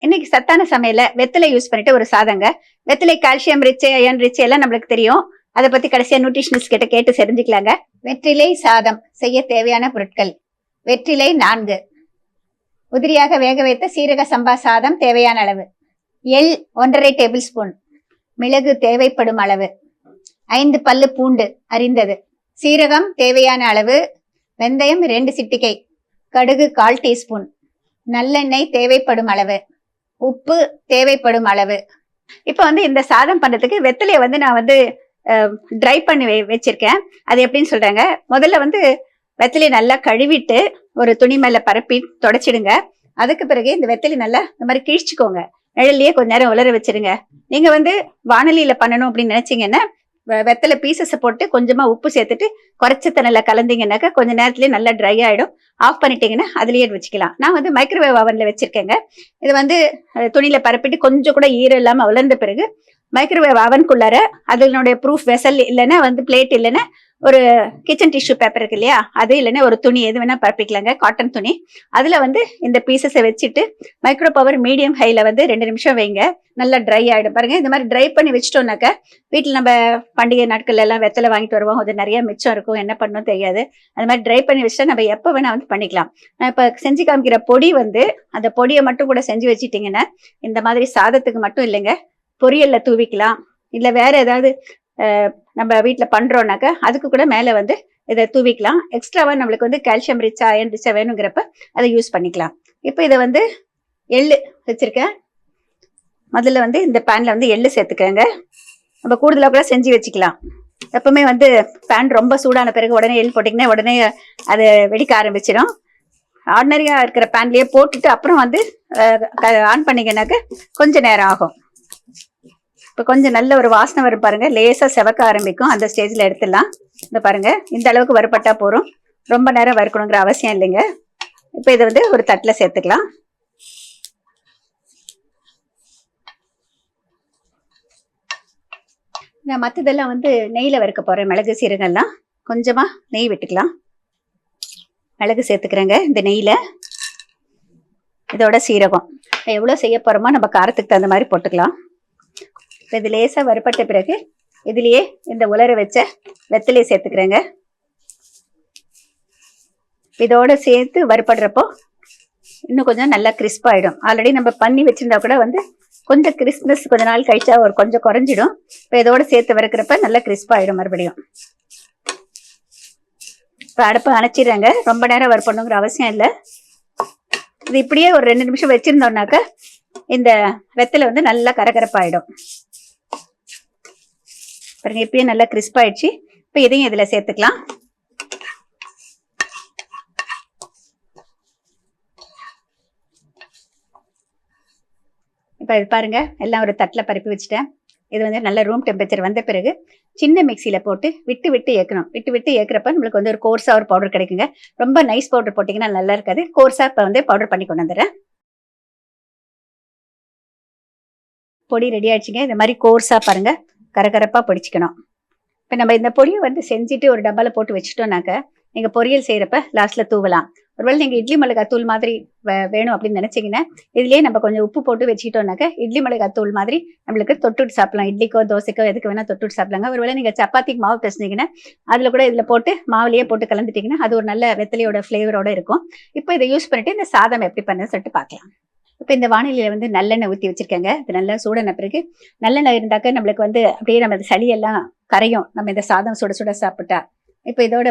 இன்னைக்கு சத்தான சமையல வெத்தலை யூஸ் பண்ணிட்டு ஒரு சாதங்க. வெத்தலை கால்சியம் ரிச், அயன் ரிச் எல்லாம் நம்மளுக்கு தெரியும். அதை பத்தி கடைசியா நியூட்ரிஷனிஸ்ட் கிட்ட கேட்டு தெரிஞ்சுக்கலாங்க. வெற்றிலை சாதம் செய்ய தேவையான பொருட்கள்: வெற்றிலை 4, உதிரியாக வேக வைத்த சீரக சம்பா சாதம் தேவையான அளவு, எள் 1½ டேபிள் ஸ்பூன், மிளகு தேவைப்படும் அளவு, 5 பல்லு பூண்டு அரிந்தது, சீரகம் தேவையான அளவு, வெந்தயம் 2 சிட்டிகை, கடுகு 1/4 டீஸ்பூன், நல்லெண்ணெய் தேவைப்படும் அளவு, உப்பு தேவைப்படும் அளவு. இப்போ இந்த சாதம் பண்றதுக்கு வெத்தலையை நான் ட்ரை பண்ணி வச்சிருக்கேன். அது எப்படின்னு சொல்றாங்க. முதல்ல வெத்தலையை நல்லா கழுவிட்டு ஒரு துணி மேல பரப்பி தொடச்சிடுங்க. அதுக்கு பிறகு இந்த வெத்தலை நல்லா இந்த மாதிரி கிழிச்சுக்கோங்க. நிழல்லையே கொஞ்ச நேரம் உலர வச்சிருங்க. நீங்க வானலியில பண்ணணும் அப்படின்னு நினைச்சீங்கன்னா வெத்தலை பீசஸை போட்டு கொஞ்சமா உப்பு சேர்த்துட்டு குறைச்ச தண்ணில கலந்தீங்கன்னாக்கா கொஞ்ச நேரத்துலயே நல்லா ட்ரை ஆயிடும். ஆஃப் பண்ணிட்டீங்கன்னா அதுலயே வச்சுக்கலாம். நான் மைக்ரோவேவ் அவன்ல வச்சிருக்கேங்க. இது துணியில பரப்பிட்டு கொஞ்சம் கூட ஈரம் இல்லாம உலர்ந்த பிறகு மைக்ரோவேவ் அவனுக்குள்ளார அதனுடைய ப்ரூஃப் வெசல் இல்லைன்னா பிளேட் இல்லைன்னா ஒரு கிச்சன் டிஷ்யூ பேப்பர் இருக்கு இல்லையா, அது இல்லைன்னா ஒரு துணி எது வேணா பரப்பிக்கலாங்க, காட்டன் துணி. அதுல இந்த பீசஸை வச்சுட்டு மைக்ரோ பவர் மீடியம் ஹைல 2 நிமிஷம் வைங்க. நல்லா ட்ரை ஆயிடும் பாருங்க. இந்த மாதிரி ட்ரை பண்ணி வச்சுட்டோம்னாக்க வீட்டுல நம்ம பண்டிகை நாட்கள்ல எல்லாம் வெத்தலை வாங்கிட்டு வருவோம். அது நிறைய மிச்சம் இருக்கும், என்ன பண்ணணும் தெரியாது. அது மாதிரி ட்ரை பண்ணி வச்சுட்டா நம்ம எப்ப வேணா பண்ணிக்கலாம். நான் இப்ப செஞ்சு காமிக்கிற பொடி அந்த பொடியை மட்டும் கூட செஞ்சு வச்சுட்டீங்கன்னா இந்த மாதிரி சாதத்துக்கு மட்டும் இல்லைங்க, பொரியல்ல தூவிக்கலாம். இல்ல வேற ஏதாவது நம்ம வீட்டுல பண்றோம்னாக்க அதுக்கு கூட மேல இதை தூவிக்கலாம். எக்ஸ்ட்ராவா நம்மளுக்கு கால்சியம் ரிச்சா அயன் ரிச்சா வேணுங்கிறப்ப அதை யூஸ் பண்ணிக்கலாம். இப்போ இதை எள்ளு வச்சிருக்கேன். முதல்ல இந்த பேன்ல எள்ளு சேர்த்துக்கங்க. நம்ம கூடுதலா கூட செஞ்சு வச்சுக்கலாம். எப்பவுமே பேன் ரொம்ப சூடான பிறகு உடனே எள் போட்டிங்கன்னா உடனே அது வெடிக்க ஆரம்பிச்சிடும். ஆர்டினரியா இருக்கிற பேன்லயே போட்டுட்டு அப்புறம் ஆன் பண்ணீங்கன்னாக்க கொஞ்ச நேரம் ஆகும். இப்போ கொஞ்சம் நல்ல ஒரு வாசனை வரும் பாருங்க, லேசா செவக்க ஆரம்பிக்கும். அந்த ஸ்டேஜ்ல எடுத்துடலாம். இந்த பாருங்க, இந்த அளவுக்கு வறுப்பட்டா போறோம், ரொம்ப நேரம் வறுக்கணுங்கிற அவசியம் இல்லைங்க. இப்போ இதை ஒரு தட்டுல சேர்த்துக்கலாம். நான் மற்றதெல்லாம் நெய்ல வறுக்க போறேன். மிளகு சீரகம்லாம் கொஞ்சமா நெய் விட்டுக்கலாம். மிளகு சேர்த்துக்கிறேங்க இந்த நெய்ல. இதோட சீரகம் எவ்வளவு செய்ய போறோமோ நம்ம காரத்துக்கு தகுந்த மாதிரி போட்டுக்கலாம். இது லேசா வறுப்பட்ட பிறகு இதுலயே இந்த உலர வச்ச வெத்தலையை சேர்த்துக்கிறேங்க. இதோட சேர்த்து வறுப்படுறப்போ இன்னும் கொஞ்சம் நல்லா கிறிஸ்ப் ஆயிடும். ஆல்ரெடி நம்ம பண்ணி வச்சிருந்தா கூட கொஞ்சம் கிறிஸ்ப்னஸ் கொஞ்ச நாள் கழிச்சா கொஞ்சம் குறைஞ்சிடும். இப்போ இதோட சேர்த்து வறுக்கிறப்ப நல்லா கிறிஸ்ப் ஆயிடும் மறுபடியும். இப்போ அடுப்பை அணைச்சிடுறாங்க. ரொம்ப நேரம் வறுப்படணுங்கிற அவசியம் இல்லை. இது இப்படியே ஒரு 2 நிமிஷம் வச்சிருந்தோம்னாக்க இந்த வெத்தலை நல்லா கரகரப்பாயிடும் பாருங்க. இப்பயே நல்லா கிறிஸ்ப் ஆயிடுச்சு. இப்ப இதையும் இதுல சேர்த்துக்கலாம். இப்ப இது பாருங்க, எல்லாம் ஒரு தட்டுல பரப்பி வச்சுட்டேன். இது நல்ல ரூம் டெம்பரேச்சர் வந்த பிறகு சின்ன மிக்சியில போட்டு விட்டு விட்டு ஏற்கணும். விட்டு விட்டு ஏற்கிறப்ப நம்மளுக்கு ஒரு கோர்ஸா ஒரு பவுடர் கிடைக்குங்க. ரொம்ப நைஸ் பவுடர் போட்டீங்கன்னா நல்லா இருக்காது. கோர்ஸா இப்ப பவுடர் பண்ணி கொண்டு வந்துடுறேன். பொடி ரெடி ஆயிடுச்சுங்க. இந்த மாதிரி கோர்ஸா பாருங்க, கரகரப்பா பொடிச்சுக்கணும். இப்ப நம்ம இந்த பொடியை செஞ்சுட்டு ஒரு டப்பால போட்டு வச்சுட்டோம்னாக்க நீங்க பொரியல் செய்யறப்ப லாஸ்ட்ல தூவலாம். ஒருவேளை நீங்க இட்லி மிளகாய் தூள் மாதிரி வேணும் அப்படின்னு நினைச்சீங்கன்னா இதுலயே நம்ம கொஞ்சம் உப்பு போட்டு வச்சுக்கிட்டோம்னாக்க இட்லி மிளகாய் தூள் மாதிரி நம்மளுக்கு தொட்டுட்டு சாப்பிடலாம். இட்லிக்கோ தோசைக்கோ எதுக்கு வேணா தொட்டுட்டு சாப்பிடலாங்க. ஒருவேளை நீங்க சப்பாத்திக்கு மாவு பிசைஞ்சீங்கன்னா அதுல கூட இதுல போட்டு மாவுலயே போட்டு கலந்துட்டீங்கன்னா அது ஒரு நல்ல வெத்தலையோட ஃபிளேவரோட இருக்கும். இப்போ இதை யூஸ் பண்ணிட்டு இந்த சாதம் எப்படி பண்ணுன்னு சொல்லிட்டு பார்க்கலாம். இப்போ இந்த வானிலையில நல்லெண்ணெய் ஊற்றி வச்சிருக்கேங்க. இது நல்லா சூடான பிறகு நல்லெண்ணெய் இருந்தாக்க நம்மளுக்கு அப்படியே நம்ம சளியெல்லாம் கரையும் நம்ம இந்த சாதம் சுட சுட சாப்பிட்டா. இப்போ இதோட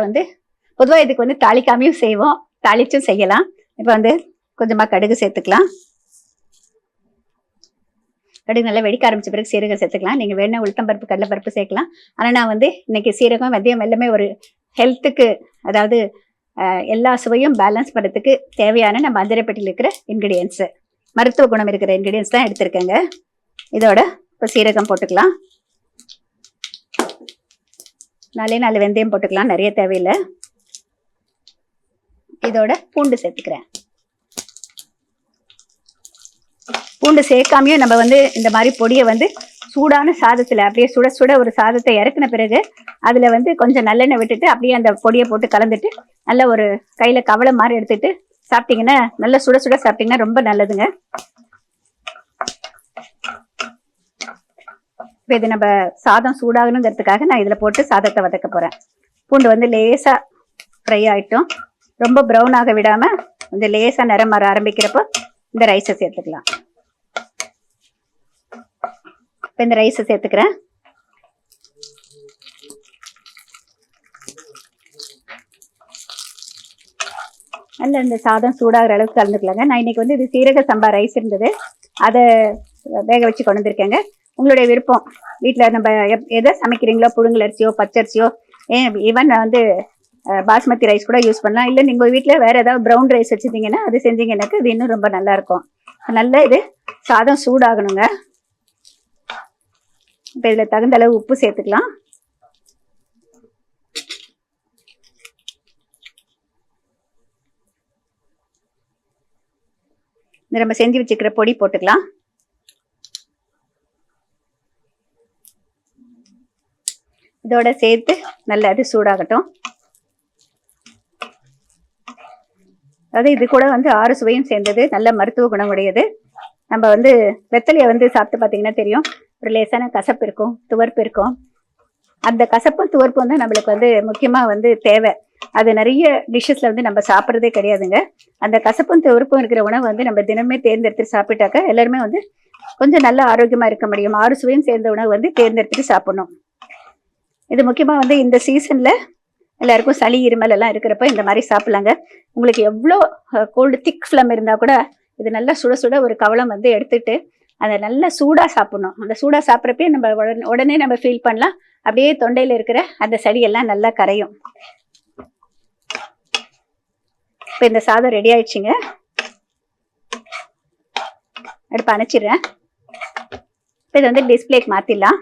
பொதுவாக இதுக்கு தாளிக்காமையும் செய்வோம், தாளிச்சும் செய்யலாம். இப்போ கொஞ்சமா கடுகு சேர்த்துக்கலாம். கடுகு நல்லா வெடிக்க ஆரம்பிச்ச பிறகு சீரகம் சேர்த்துக்கலாம். நீங்க வேணா உளுத்தம்பருப்பு கடலைப்பருப்பு சேர்க்கலாம். ஆனா நான் இன்னைக்கு சீரகம் வெந்தயம் எல்லாமே ஒரு ஹெல்த்துக்கு, அதாவது எல்லா சுவையும் பேலன்ஸ் பண்ணுறதுக்கு தேவையான நம்ம அஞ்சரைப்பட்டியில் இருக்கிற இன்கிரீடியன்ஸ், மருத்துவ குணம் இருக்கிற இன்கிரீடியன்ஸ் தான் எடுத்திருக்கேங்க. இதோட இப்போ சீரகம் போட்டுக்கலாம். 4 வெந்தயம் போட்டுக்கலாம், நிறைய தேவையில்லை. இதோட பூண்டு சேர்த்துக்கிறேன். பூண்டு சேர்க்காமையும் நம்ம இந்த மாதிரி பொடியை சூடான சாதத்துல அப்படியே சுட சுட ஒரு சாதத்தை இறக்குன பிறகு அதுல கொஞ்சம் நல்லெண்ணெய் விட்டுட்டு அப்படியே அந்த பொடியை போட்டு கலந்துட்டு நல்ல ஒரு கையில கவலை மாதிரி எடுத்துட்டு சாப்பிட்டீங்கன்னா, நல்லா சுட சுட சாப்பிட்டீங்கன்னா ரொம்ப நல்லதுங்க. இப்போ இது நம்ம சாதம் சூடாகணுங்கிறதுக்காக நான் இதில் போட்டு சாதத்தை வதக்க போகிறேன். பூண்டு வந்து லேசாக ஃப்ரை ஆகிட்டோம், ரொம்ப ப்ரௌன் ஆக விடாமல் கொஞ்சம் லேசாக நிறம் மாற ஆரம்பிக்கிறப்போ இந்த ரைஸை சேர்த்துக்கலாம். இப்போ இந்த ரைஸை சேர்த்துக்கிறேன். நல்ல இந்த சாதம் சூடாகிற அளவுக்கு கலந்துக்கலாங்க. நான் இன்னைக்கு வந்து இது சீரக சம்பா ரைஸ் இருந்தது, அதை வேக வச்சு கொண்டு வந்திருக்கேங்க. உங்களுடைய விருப்பம், வீட்டில் நம்ம எதை சமைக்கிறீங்களோ, புழுங்கல் அரிசியோ பச்சரிசியோ, ஈவன் வந்து பாஸ்மதி ரைஸ் கூட யூஸ் பண்ணலாம். இல்லை நீங்கள் வீட்டில் வேறு ஏதாவது ப்ரௌன் ரைஸ் வச்சுருந்தீங்கன்னா அது செஞ்சீங்கன்னாக்க இது இன்னும் ரொம்ப நல்லாயிருக்கும். நல்லா இது சாதம் சூடாகணுங்க. இப்போ இதில் தகுந்த அளவு உப்பு சேர்த்துக்கலாம். இந்த நம்ம செஞ்சு வச்சுக்கிற பொடி போட்டுக்கலாம். இதோட சேர்த்து நல்லா அது சூடாகட்டும். அதாவது இது கூட வந்து 6 சுவையும் சேர்ந்தது, நல்ல மருத்துவ குணமுடையது. நம்ம வந்து வெத்தலையை வந்து சாப்பிட்டு பார்த்தீங்கன்னா தெரியும், ஒரு லேசான கசப்பு இருக்கும், துவர்ப்பு இருக்கும். அந்த கசப்பும் துவர்ப்பும் தான் நம்மளுக்கு வந்து முக்கியமாக வந்து தேவை. அது நிறைய டிஷ்ஷஸில் வந்து நம்ம சாப்பிட்றதே கிடையாதுங்க. அந்த கசப்பும் துவர்ப்பும் இருக்கிற உணவு வந்து நம்ம தினமே தேர்ந்தெடுத்து சாப்பிட்டாக்க எல்லாருமே வந்து கொஞ்சம் நல்ல ஆரோக்கியமாக இருக்க முடியும். 6 சுவையும் சேர்ந்த உணவு வந்து தேர்ந்தெடுத்துட்டு சாப்பிடணும். இது முக்கியமாக வந்து இந்த சீசனில் எல்லாருக்கும் சளி இருமல் எல்லாம் இருக்கிறப்ப இந்த மாதிரி சாப்பிட்லாங்க. உங்களுக்கு எவ்வளோ கோல்டு திக் ஃப்ளம் இருந்தால் கூட இது நல்லா சுட சுட ஒரு கவளம் வந்து எடுத்துட்டு அதை நல்லா சூடாக சாப்பிடணும். அந்த சூடாக சாப்பிட்றப்பே நம்ம உடனே நம்ம ஃபீல் பண்ணலாம், அப்படியே தொண்டையில் இருக்கிற அந்த சளியெல்லாம் நல்லா கரையும். இப்போ இந்த சாதம் ரெடி ஆயிடுச்சுங்க. அடுப்பு அணைச்சிடுறேன். இப்போ இதை வந்து டிஸ்பிளேக்கு மாற்றிடலாம்.